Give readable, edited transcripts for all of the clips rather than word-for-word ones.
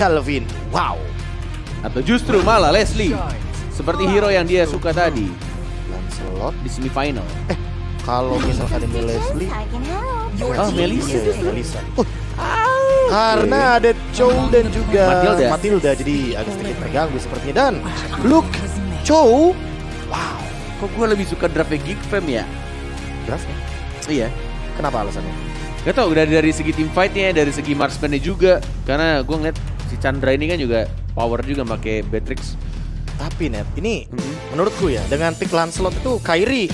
Calvin. Wow. Atau justru malah Leslie. Seperti hero yang dia suka tadi Lancelot. di semifinal. Kalau misalkan ini Leslie. Oh, Melissa. Iya, Melissa. Karena ada Chow dan juga Matilda, jadi agak sedikit terganggu sepertinya. Dan look, Chow. Wow. Kok gue lebih suka draftnya Geek Fam ya? Draftnya? Iya. Kenapa alasannya? Gak tau, dari segi team fight-nya, dari segi marksman-nya juga. Karena gue ngeliat si Chandra ini kan juga power juga pakai Beatrix. Tapi Net, ini menurutku ya, dengan pick Lancelot itu Kairi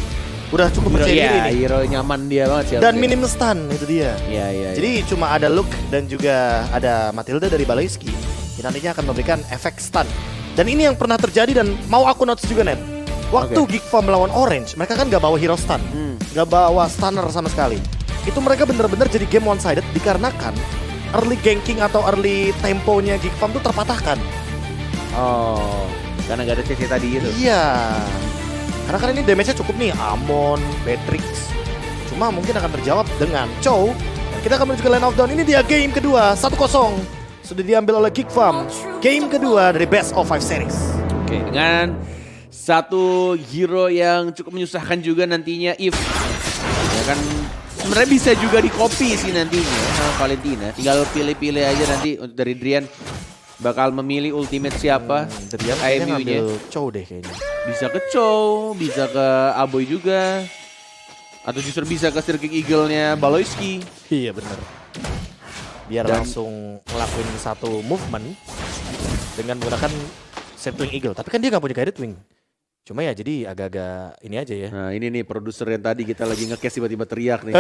udah cukup percaya diri nih. Hero nyaman dia banget sih. Dan minim stun itu dia. Iya. Jadi cuma ada Luke dan juga ada Matilda dari Baloyski yang nantinya akan memberikan efek stun. Dan ini yang pernah terjadi dan mau aku notice juga Net. Waktu Geek Farm melawan Orange, mereka kan gak bawa hero stun, gak bawa stunner sama sekali. Itu mereka bener-bener jadi game one sided dikarenakan early ganking atau early temponya Geek Farm tuh terpatahkan. Oh, karena gak ada CC tadi gitu. Iya. Karena kan ini damage-nya cukup nih, Amon, Beatrix. Cuma mungkin akan terjawab dengan Chow. Dan kita akan menuju ke line of down. Ini dia game kedua, 1-0. Sudah diambil oleh Geek Farm. Game kedua dari Best of 5 Series. Oke, dengan satu hero yang cukup menyusahkan juga nantinya If. Ya kan sebenarnya bisa juga di copy sih nantinya sama Valentina. Tinggal pilih-pilih aja nanti untuk dari Drian. Bakal memilih ultimate siapa. Drian kayaknya ngambil Chow deh kayaknya. Bisa ke Chow, bisa ke Aboy juga. Atau justru bisa ke Sirking Eagle-nya Baloyski. Iya bener. Biar langsung ngelakuin satu movement dengan menggunakan Sirking Eagle. Tapi kan dia gak punya Guided Wing. Cuma ya jadi agak-agak ini aja ya. Nah ini nih produser yang tadi kita lagi nge-cast tiba-tiba teriak nih.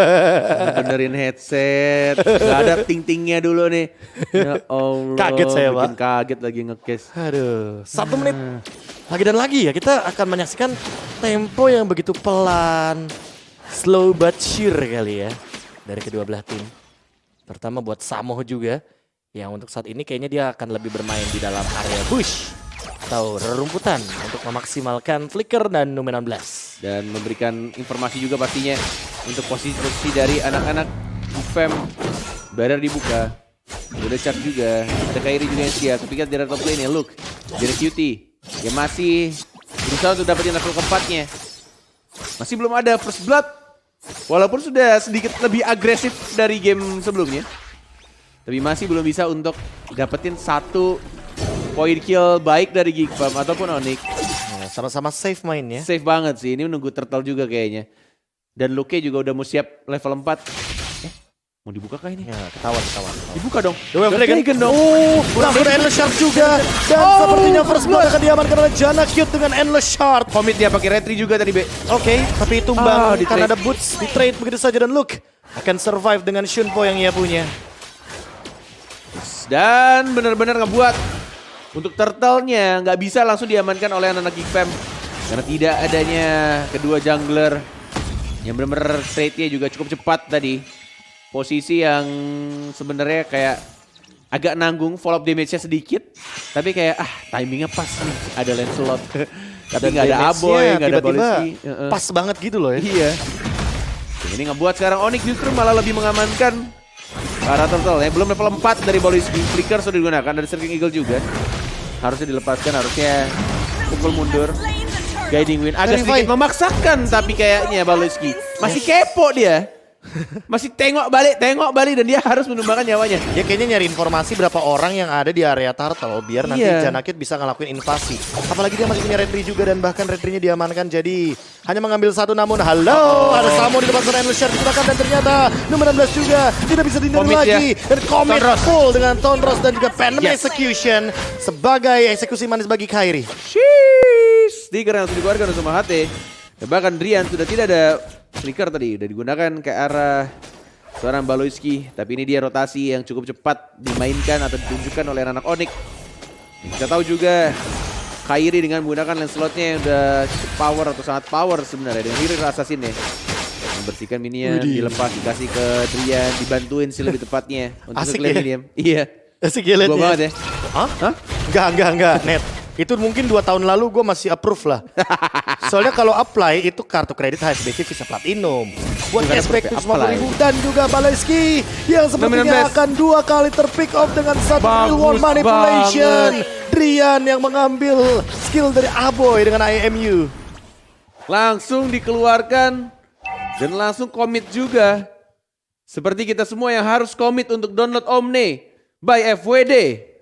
Benerin headset. Gak ada ting-tingnya dulu nih. Ya Allah. Kaget saya Pak. Bikin kaget lagi nge-cast. Aduh. 1 menit. Lagi dan lagi ya kita akan menyaksikan tempo yang begitu pelan. Slow but sure kali ya. Dari kedua belah tim. Terutama buat Samoh juga. Yang untuk saat ini kayaknya dia akan lebih bermain di dalam area bush. Atau rerumputan untuk memaksimalkan flicker dan Numen 16. Dan memberikan informasi juga pastinya untuk posisi-posisi dari anak-anak Fam. Barrier dibuka. Udah charge juga. Ada Kairi juga yang siap. Tapi kan dari top lane-nya Luke. Dari Cutie. Yang masih berusaha untuk dapetin level keempatnya. Masih belum ada first blood. Walaupun sudah sedikit lebih agresif dari game sebelumnya. Tapi masih belum bisa untuk dapetin satu point kill baik dari Geek Farm ataupun Onyx. Nah, sama-sama safe mainnya. Safe banget sih. Ini menunggu turtle juga kayaknya. Dan Luke juga udah mau siap level 4. Mau dibuka kah ini? Ya, ketahuan. Dibuka dong. Dragon dong. Langsung ada Endless Shard juga. Dan sepertinya first blood akan diamankan oleh Janna Cute dengan Endless Shard. Commit dia pakai retri juga tadi, Be. Oke, tapi tumbang di karena trade. ada boots di trade begitu saja dan Luke akan survive dengan Shunpo yang ia punya. Dan benar-benar ngebuat untuk turtle-nya nggak bisa langsung diamankan oleh anak-anak Geek Fam. Karena tidak adanya kedua jungler yang benar-benar trade-nya juga cukup cepat tadi. Posisi yang sebenarnya kayak agak nanggung follow up damage-nya sedikit. Tapi kayak timingnya pas nih. Ada Lancelot. Tapi nggak ada Aboy, nggak ada Baloyski. Pas banget gitu loh ya. Iya. Ini ngebuat sekarang Onyx justru malah lebih mengamankan para turtle ya. Belum level 4 dari Baloyski. Flicker sudah digunakan dari Sirking Eagle juga. Harusnya dilepaskan, harusnya pukul mundur. Guiding Wind agak sedikit memaksakan tapi kayaknya Baloyski masih kepo dia. Masih tengok balik dan dia harus menumbangkan nyawanya. Dia kayaknya nyari informasi berapa orang yang ada di area turtle biar nanti Janna Cute bisa ngelakuin invasi. Apalagi dia masih punya retri juga dan bahkan retrinya diamankan jadi hanya mengambil satu namun ada Samo di depan sana Endless Shard digunakan dan ternyata Numen 16 juga tidak bisa dihindari lagi. Dan commit full dengan Tonros dan juga Phantom Execution sebagai eksekusi manis bagi Kairi. Sheesh, Sticker yang sudah dikeluarkan sama HT. Dan bahkan Drian sudah tidak ada flicker tadi, udah digunakan ke arah seorang Baloyski. Tapi ini dia rotasi yang cukup cepat dimainkan atau ditunjukkan oleh anak Onyx. Kita tahu juga Kairi dengan menggunakan Lancelotnya yang udah cukup power atau sangat power sebenarnya dengan hero assassin-nya. Membersihkan minion, dilepas, dikasih ke Drian, dibantuin sih lebih tepatnya untuk Asik nge-claim ya? minion. Iya. Asik ya Gua banget ya. Hah? Enggak, Net. Itu mungkin 2 tahun lalu gue masih approve lah. Soalnya kalau apply itu kartu kredit HSBC Visa Platinum. Buat Bukan cashback apply. 50.000 dan juga Baleski yang sepertinya 16. akan 2 kali terpick off dengan satu Bagus reward manipulation. Drian yang mengambil skill dari Aboy dengan IMU. Langsung dikeluarkan dan langsung komit juga. Seperti kita semua yang harus komit untuk download Omne by FWD.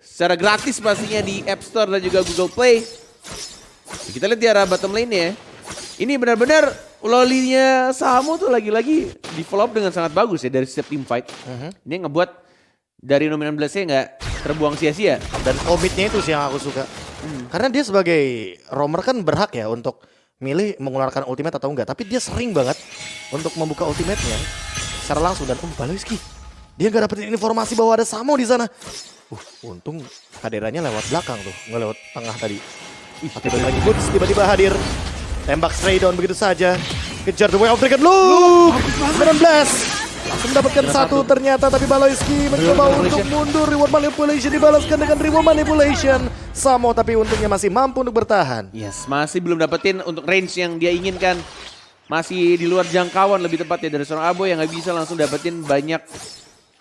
Secara gratis pastinya di App Store dan juga Google Play. Kita lihat di arah bottom lane ya. Ini benar-benar lolinya Samo tuh lagi-lagi develop dengan sangat bagus ya dari setiap team fight. Ini yang ngebuat dari nominal blast-nya nggak terbuang sia-sia. Dan komitnya itu sih yang aku suka. Karena dia sebagai roamer kan berhak ya untuk milih mengeluarkan ultimate atau enggak. Tapi dia sering banget untuk membuka ultimate-nya secara langsung. Dan Baleski, dia nggak dapetin informasi bahwa ada Samo di sana. Untung kaderannya lewat belakang tuh, nggak lewat tengah tadi. Tapi balik lagi Boots tiba-tiba hadir. Tembak stray down begitu saja. Kejar the way of Dragon Loop. 19. Langsung mendapatkan satu ternyata, tapi Baleski mencoba untuk mundur. Reward manipulation dibalaskan dengan reward manipulation. Samo tapi untungnya masih mampu untuk bertahan. Yes, masih belum dapetin untuk range yang dia inginkan. Masih di luar jangkauan lebih tepatnya dari seorang Aboy yang nggak bisa langsung dapetin banyak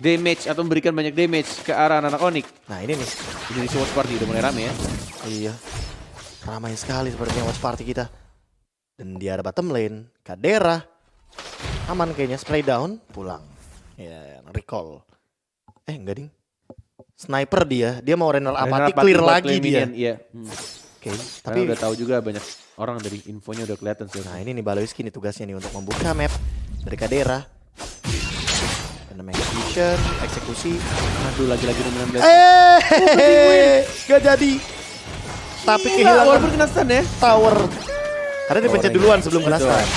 damage atau memberikan banyak damage ke arah anak Onyx. Nah ini nih. Ini di watch party udah mulai rame ya. Iya. Ramai sekali sepertinya watch party kita. Dan di arah bottom lane, Kadera. Aman kayaknya, spray down, pulang. Ya, recall. Enggak ding. Sniper dia mau Renal Apathy clear buat lagi claim dia. minion, iya. Oke, Tapi tapi udah tahu juga banyak orang dari infonya udah kelihatan sih. nah ini nih Baleski nih tugasnya nih untuk membuka map dari Kadera. Dan execution, eksekusi. Aduh lagi-lagi nominal blast. Gak jadi. Tapi Gila, kehilangan walaupun kena stun ya. tower. Karena dipencet duluan sebelum kena Betul. stun.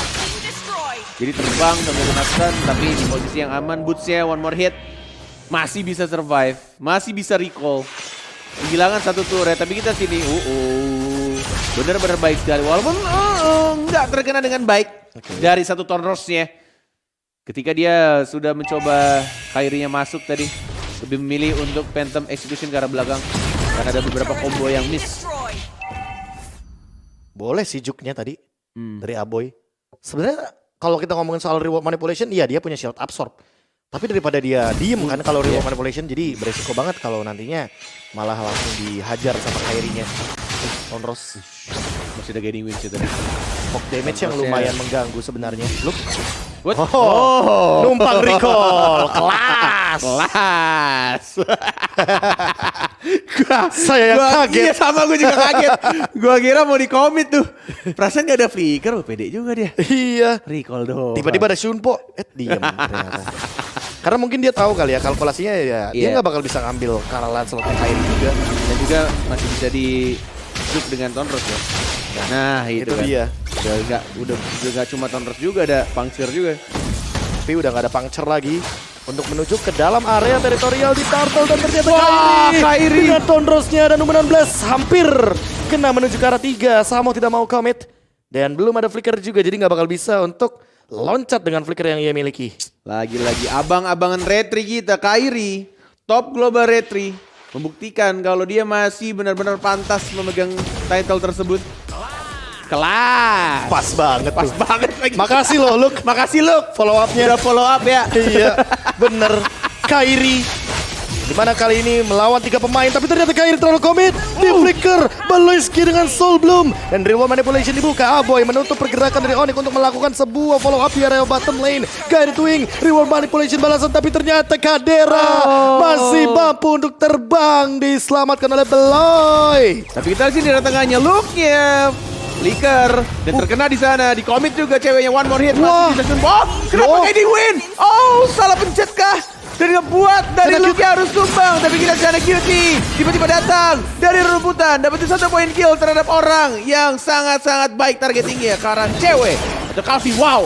Jadi terbang sambil kena stun tapi di posisi yang aman. Bootsnya one more hit. Masih bisa survive. Masih bisa recall. Kehilangan satu turret tapi kita sini. Bener-bener baik sekali. Walaupun nggak terkena dengan baik dari satu Tonrosnya. Ketika dia sudah mencoba Kairinya masuk tadi. Lebih memilih untuk Phantom Execution ke arah belakang. Karena ada beberapa combo yang miss. Boleh sih juknya tadi dari Aboy. Sebenarnya kalau kita ngomongin soal reward manipulation, iya dia punya shield absorb. Tapi daripada dia diem kan kalau reward manipulation, jadi beresiko banget kalau nantinya malah langsung dihajar sama Kairinya. Tonros Masih ada gaining win sih tadi. poke damage yang lumayan mengganggu sebenarnya. Look. What? Numpang recall. Kelas. Kelas. Saya yang kaget. Iya sama gue juga kaget. Gue kira mau di commit tuh. Perasaan gak ada flicker, pede juga dia. Iya. Recall doang. Tiba-tiba ada Shunpo, diam ternyata. Karena mungkin dia tahu kali ya kalkulasinya ya dia nggak bakal bisa ngambil Karalan slotnya Kairi juga. Dan juga masih bisa di shoot dengan Tonros ya. Nah itu kan. dia. Udah gak cuma Tonros juga, ada Puncture juga. Tapi udah nggak ada puncture lagi untuk menuju ke dalam area teritorial di Turtle dan ternyata Kairi dengan Tonrosnya dan Numenan Blast hampir kena menuju ke arah 3. Samo tidak mau commit dan belum ada flicker juga jadi nggak bakal bisa untuk loncat dengan flicker yang ia miliki. Lagi-lagi abang-abangan retri kita, Kairi, top global retri, membuktikan kalau dia masih benar-benar pantas memegang title tersebut. Kelas. Pas banget Pas tuh. banget lagi. Makasih loh Luke. Makasih Luke. Follow up-nya. Udah follow up ya. Iya, bener. Kairi. Dimana kali ini melawan 3 pemain, tapi ternyata Kairi terlalu komit. Di flicker, Baleski dengan Soul Bloom. Dan reward manipulation dibuka. Aboy menutup pergerakan dari Onyx untuk melakukan sebuah follow up di area bottom lane. Guided Wing, reward manipulation balasan, tapi ternyata Kadera masih mampu untuk terbang. Diselamatkan oleh Beloy. Tapi kita sini di tengahnya Luke-nya. Flicker dan terkena di sana, di commit juga ceweknya one more hit. Wah. Masih bisa kenapa ini win? Oh, salah pencet kah? Dan ngebuat dari Luke harus tumbang. Tapi kita sana Cutie tiba-tiba datang dari rebutan, dapetin 1 poin kill terhadap orang yang sangat-sangat baik targetingnya karena cewek atau Calvin Wow.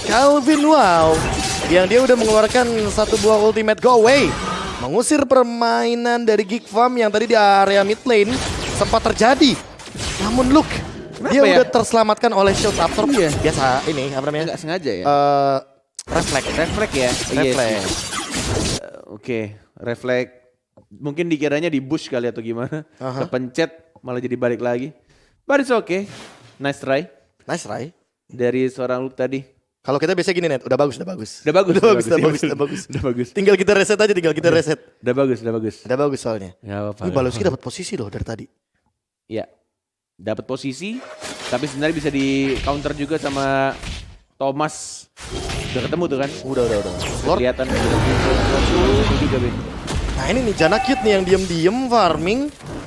Calvin Wow yang dia udah mengeluarkan satu buah ultimate go away, mengusir permainan dari Geek Farm yang tadi di area mid lane sempat terjadi. Namun Luke dia ya? udah terselamatkan oleh shield absorb. Biasa ini apa namanya? Nggak sengaja ya? Refleks. Refleks ya? Refleks. Oke, refleks Mungkin dikiranya di bush kali atau gimana. Aha. Kepencet malah jadi balik lagi. But it's okay. Nice try Nice try. dari seorang Luke tadi. Kalau kita biasanya gini Net, udah bagus. Udah bagus. Udah bagus. Udah bagus. Tinggal kita reset aja, Udah bagus. Udah bagus soalnya. Gak apa-apa. Ini Baloski dapat posisi loh dari tadi. Ya. Dapat posisi, tapi sebenarnya bisa di counter juga sama Thomas. Udah ketemu tuh kan? Udah. Lord. Kelihatan udah juga, Ben. Nah ini nih Janakit nih yang diem-diem farming.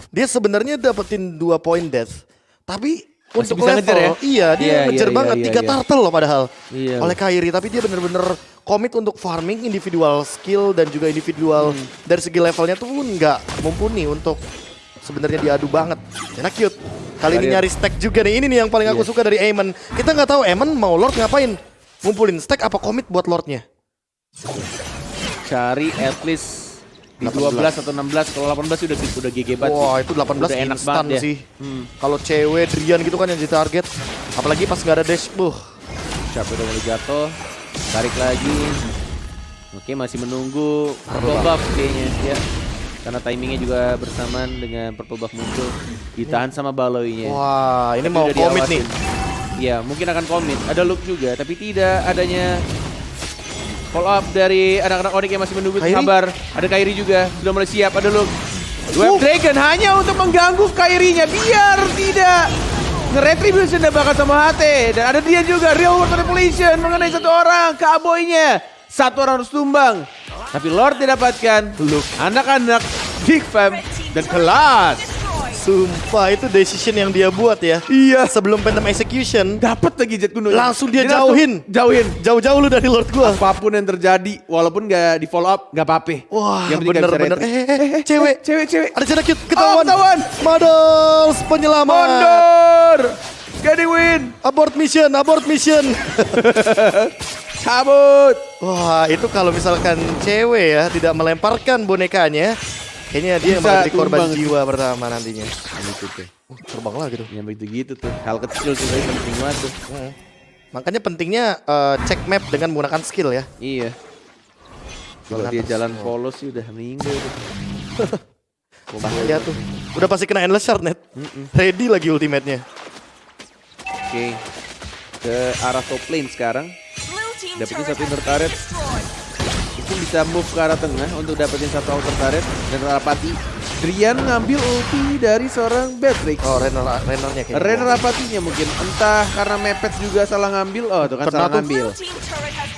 Dia sebenarnya dapetin 2 poin death. Tapi Masih untuk bisa level, ngejar ya? iya dia Iya, ngejar iya, banget. iya, 3 iya. turtle loh padahal. Iya. Oleh Kairi. Tapi dia bener-bener komit untuk farming individual skill dan juga individual dari segi levelnya tuh nggak mumpuni untuk sebenarnya diadu banget. Janakit. Kali ini Karir. nyari stack juga nih. Ini nih yang paling aku Yes. suka dari Eamon. Kita nggak tahu Eamon mau Lord ngapain. Ngumpulin stack apa komit buat Lordnya. Cari at least di 18. 12 atau 16, kalau 18 udah GG banget. Wah sih. itu 18 Udah enak instan banget ya. sih. Kalau cewek Drian gitu kan yang jadi target. Apalagi pas nggak ada dash. Capek udah mulai jatuh. Tarik lagi. Oke, masih menunggu purple buff kayaknya ya. Karena timingnya juga bersamaan dengan purple buff muncul. Ditahan sama Baloy-nya. Wah ini Tapi mau udah komit diawasin. nih. Ya, mungkin akan komit. Ada look juga, tapi tidak adanya follow up dari anak-anak Onyx yang masih menunggu Kairi? kabar. Ada Kairi juga, sudah mulai siap. Ada look. Web Dragon hanya untuk mengganggu Kairinya biar tidak nge-retribution bakal sama HT. Dan ada dia juga, Real World Manipulation mengenai satu orang, Cowboy-nya. Satu orang harus tumbang. Tapi Lord didapatkan. Look, anak-anak Big Fam dan kelas. Sumpah itu decision yang dia buat ya. Iya. Sebelum Phantom Execution. Dapat lagi jet kuno. Langsung dia jauhin. Jauh-jauh lu dari Lord gua. Apapun yang terjadi, walaupun gak di follow up, gak apa-apa. Wah Yang penting nggak bisa bener-bener. retry. Cewek. Ada Janakit Oh, ketahuan. ketahuan. Models penyelamat. Mondor! Getting win! Abort mission. Cabut! Wah itu kalau misalkan cewek ya tidak melemparkan bonekanya. Kayaknya dia yang Bisa bakal jadi korban tumbang. jiwa pertama nantinya. Gitu tuh. Terbang lagi tuh. Yang begitu tuh. Hal kecil tuh, tapi penting banget tuh. Makanya pentingnya cek map dengan menggunakan skill ya. Iya. Kalau dia jalan polos sih udah meninggal tuh. Bahaya tuh. Udah pasti kena endless shard net. Ready lagi ultimate-nya. Oke. Ke arah top lane sekarang. Dapetin satu inner turret. Mungkin bisa move ke arah tengah untuk dapetin satu outer turret. Dan Rapati. Drian ngambil ulti dari seorang Beatrix. Oh Rennernya kayaknya. Renner Rapatinya mungkin. Entah karena mepet juga salah ngambil. Oh tuh kan Kena salah tuh. ngambil.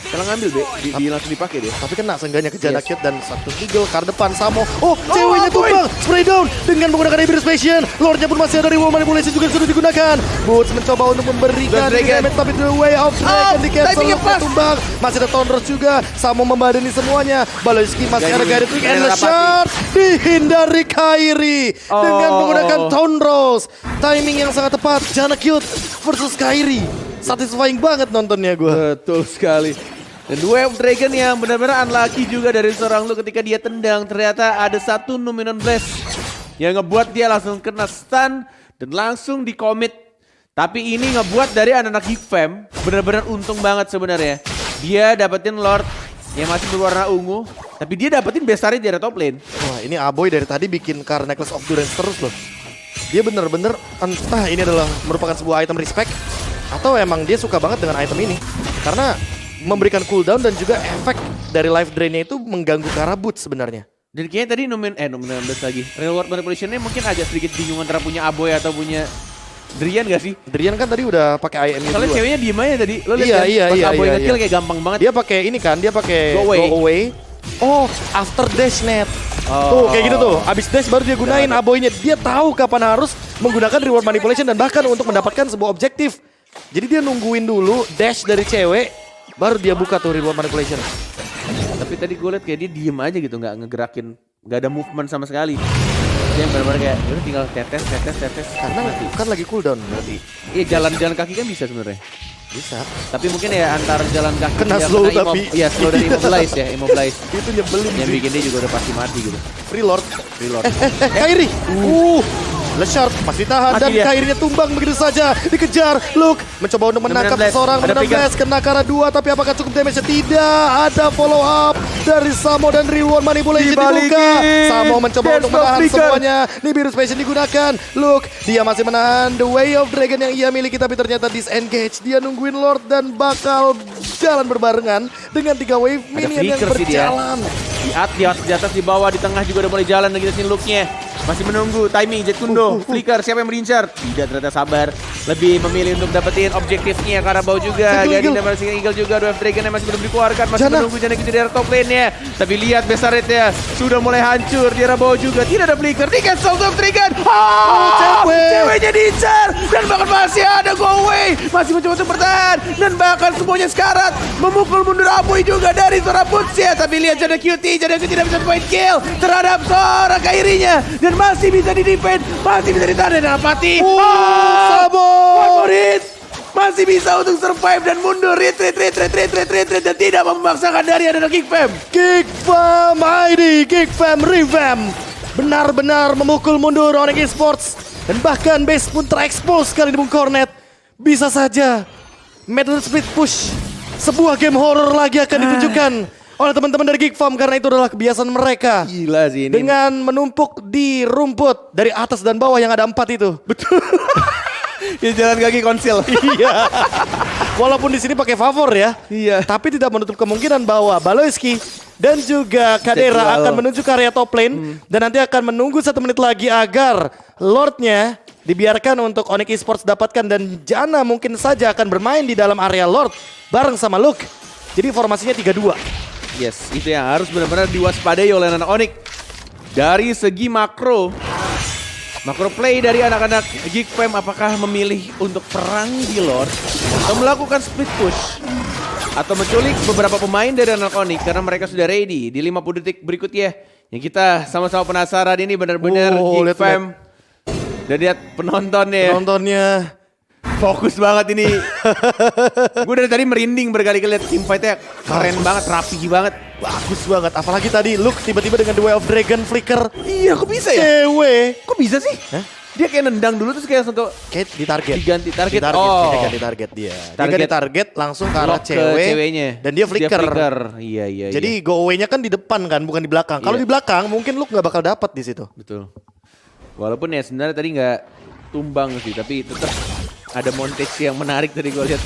Salah ngambil deh. Langsung dipakai dia. Tapi kena seenggaknya ke Janakit dan satu eagle ke depan Samo. Oh Oh, ceweknya boy. tumbang. Spray down dengan menggunakan Hybrid Passion. Lordnya pun masih ada Reward Manipulation juga sudah digunakan. Boots mencoba untuk memberikan Dragon. damage tapi the way of Dragon di cancel. timingnya pas. Tumbang. Masih ada Thunders juga. Samo membadani semuanya. Baloyski masih ada Guided Wing and Rapati. shot. Dihindari Kairi dengan Oh. menggunakan Thunders. Timing yang sangat tepat. Janakit versus Kairi. Satisfying banget nontonnya gue. Betul sekali. Dan Wave Dragon yang benar-benar unlucky juga dari seorang lu ketika dia tendang. Ternyata ada satu Numinon Blast yang ngebuat dia langsung kena stun dan langsung di commit. Tapi ini ngebuat dari anak-anak Geek Fam benar-benar untung banget sebenarnya. Dia dapetin Lord yang masih berwarna ungu. Tapi dia dapetin Bestari di area top lane. Wah ini Aboy dari tadi bikin Car Necklace of Durance terus loh. Dia bener-bener entah ini adalah merupakan sebuah item respect atau emang dia suka banget dengan item ini. Karena memberikan cooldown dan juga efek dari life drainnya itu mengganggu ke arah boot sebenarnya. Dan kayaknya tadi Numinon Blast lagi. Real World Manipulation-nya mungkin agak sedikit bingung antara punya Aboy atau punya Drian gak sih? Drian kan tadi udah pakai IM-nya Soalnya duluan. ceweknya diem aja tadi. Lo lihat Iya, kan? iya, Pas iya, Aboy iya, nge-kill iya. kayak gampang banget. Dia pakai ini kan, dia pakai Go away. Oh, after dash net. Oh. Tuh kayak gitu tuh. Abis dash baru dia gunain aboynya. Dia tahu kapan harus menggunakan reward manipulation dan bahkan untuk mendapatkan sebuah objektif. Jadi dia nungguin dulu dash dari cewek, baru dia buka tuh reward manipulation. Tapi tadi gue liat kayak dia diem aja gitu, nggak ngegerakin, nggak ada movement sama sekali. Dia benar-benar kayak udah tinggal tetes. Karena mati. kan lagi cooldown berarti. Iya jalan kaki kan bisa sebenarnya. Bisa. Tapi mungkin ya antar jalan kaki Kena dia slow kena tapi. Iya slow dari immobilize ya, immobilize. Itu nyebelin Yang sih. bikin dia juga udah pasti mati gitu. Free Lord. Reload. Kairi. Leshard masih tahan Mati dan dia. Kairinya tumbang begitu saja. Dikejar, Luke mencoba untuk menangkap Blast. seseorang. Ada Menemukan flicker. Blast, kena karena 2, tapi apakah cukup damage-nya? Tidak, ada follow up dari Samo dan Reworld Manipulation Dibalikin. dibuka. Samo mencoba Dance untuk of menahan flicker. semuanya. Nibiru's Passion digunakan. Luke, dia masih menahan The Way of Dragon yang ia miliki, tapi ternyata disengage. Dia nungguin Lord dan bakal jalan berbarengan dengan 3 wave minion yang flicker sih dia. berjalan. Di atas, di bawah, di tengah juga udah mulai jalan lagi sini looknya. Masih menunggu timing Jet Kundo, flicker siapa yang berincar? Tidak, ternyata sabar. Lebih memilih untuk dapetin objektifnya karena bau juga. Single Jadi Eagle. dapat Single Eagle juga, Dwarf Dragon yang masih belum dikeluarkan, masih Jana. menunggu Jana gitu dari top lane-nya. Tapi lihat Besaretnya sudah mulai hancur, dia bau juga. Tidak ada flicker, di cancel Dwarf Dragon. Ceweknya diincar dan bahkan masih ada go away, masih mencoba untuk bertahan dan bahkan semuanya sekarat, memukul mundur Apoy juga dari seorang Butsia. Tapi lihat Jana QT tidak bisa point kill terhadap seorang Kairinya dan masih bisa di-defend, masih bisa ditahan dan Apati. Samo. Favorit masih bisa untuk survive dan mundur, retreat dan tidak memaksakan dari adalah Geek Fam. Geek Fam ID, Geek Fam Revamp benar-benar memukul mundur Onyx Esports dan bahkan base pun terekspos kali di Bung Cornet. Bisa saja Metal Split Push, sebuah game horror lagi akan ditunjukkan oleh teman-teman dari Geek Fam karena itu adalah kebiasaan mereka. Gila sih ini. Dengan menumpuk di rumput dari atas dan bawah yang ada 4 itu. Betul. Ya jalan kaki konsil. Iya. Walaupun di sini pakai favor ya. Iya. Tapi tidak menutup kemungkinan bahwa Baloyski dan juga Kadera Jadwal. akan menuju ke area top lane dan nanti akan menunggu 1 menit lagi agar Lordnya dibiarkan untuk Onyx Esports dapatkan dan Jana mungkin saja akan bermain di dalam area Lord bareng sama Luke. Jadi formasinya 3-2. Yes, itu yang harus benar-benar diwaspadai oleh anak Onyx. Dari segi makro play dari anak-anak Geek Fam, apakah memilih untuk perang di Lord atau melakukan split push atau menculik beberapa pemain dari anak Onyx karena mereka sudah ready di 50 detik berikutnya. Yang kita sama-sama penasaran ini benar-benar Geek lihat, Fam. Dan lihat penontonnya. Penontonnya Fokus banget ini. Gue dari tadi merinding berkali-kali lihat team fight-nya. Keren banget, rapi banget. bagus banget. Apalagi tadi Luke tiba-tiba dengan The Way of Dragon flicker. Iya, kok bisa ya? Cewek. Kok bisa sih? Hah? Dia kayak nendang dulu terus kayak langsung ke Kayak di target. Diganti target. Oh. Oh. Diganti target dia. Target. Diganti target langsung ke arah lock ke cewek. ceweknya. Dan dia flicker. Iya. Jadi go away-nya kan di depan kan, bukan di belakang. Kalau Iya. di belakang mungkin Luke nggak bakal dapat di situ. betul. Walaupun ya sebenarnya tadi nggak tumbang sih, tapi tetap ada montage yang menarik tadi gue lihat.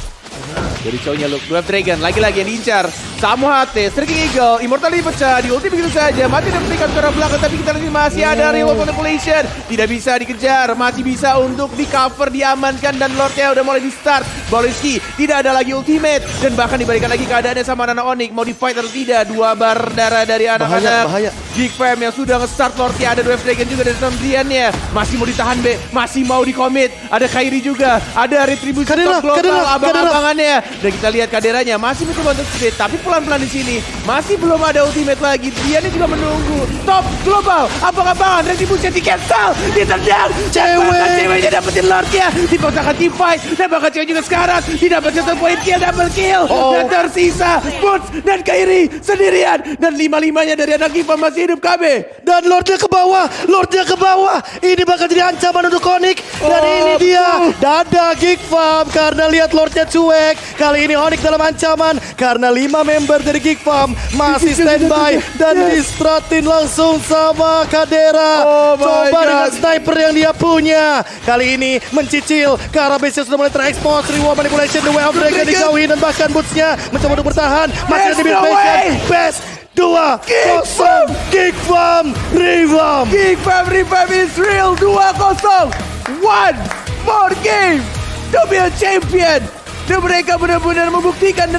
Dari cowoknya Luke, Dwarf Dragon lagi-lagi yang diincar. Samu HT, Striking Eagle, Immortal dipecah, di ulti begitu saja. Mati dan berikan ke arah belakang, tapi kita lihat masih ada Reward Manipulation. Tidak bisa dikejar, masih bisa untuk di cover, diamankan, dan Lordnya udah mulai di start. Baloyski tidak ada lagi ultimate, dan bahkan diberikan lagi keadaannya sama anak Onyx. Mau di fight atau tidak, 2 bar darah dari anak-anak bahaya. Geek Fam yang sudah nge-start Lordnya. Ada Dwarf Dragon juga dari Sambriannya. Masih mau ditahan B, masih mau di-commit. Ada Kairi juga, ada Retribution Kadera, top global, Kadera. abang-abangannya. Dan kita lihat Kaderanya masih mencoba untuk split, tapi pelan-pelan di sini masih belum ada ultimate lagi. Dia ini juga menunggu top global. Abang-abangan Retribution di cancel, ditendang. Ceweknya dapetin Lordnya, dipaksakan team fight, dan bahkan cewek juga sekarang didapatkan satu point kill, double kill. Dan tersisa Boots dan Kairi sendirian, dan 5-5-nya dari anak Giva masih hidup KB. Dan Lordnya ke bawah, Lordnya ke bawah. Ini bakal jadi ancaman untuk Onyx. Dan ini dia, dada Geek Fam. Karena lihat Lordnya cuek. Kali ini Onyx dalam ancaman. Karena 5 member dari Geek Fam masih standby. Dan distratin langsung sama Kadera. Oh my Coba God. dengan sniper yang dia punya. Kali ini mencicil. Ke arah base sudah mulai terekspos. Reward Manipulation, The Way of Dragon dijauhin. Dan bahkan Bootsnya mencoba untuk bertahan. Masih ada di There's no mid way. Best 2-0 Geek Fam Revamp. Geek Fam Revamp is real. 2-0. One more game to be a champion. Dan mereka benar-benar membuktikan.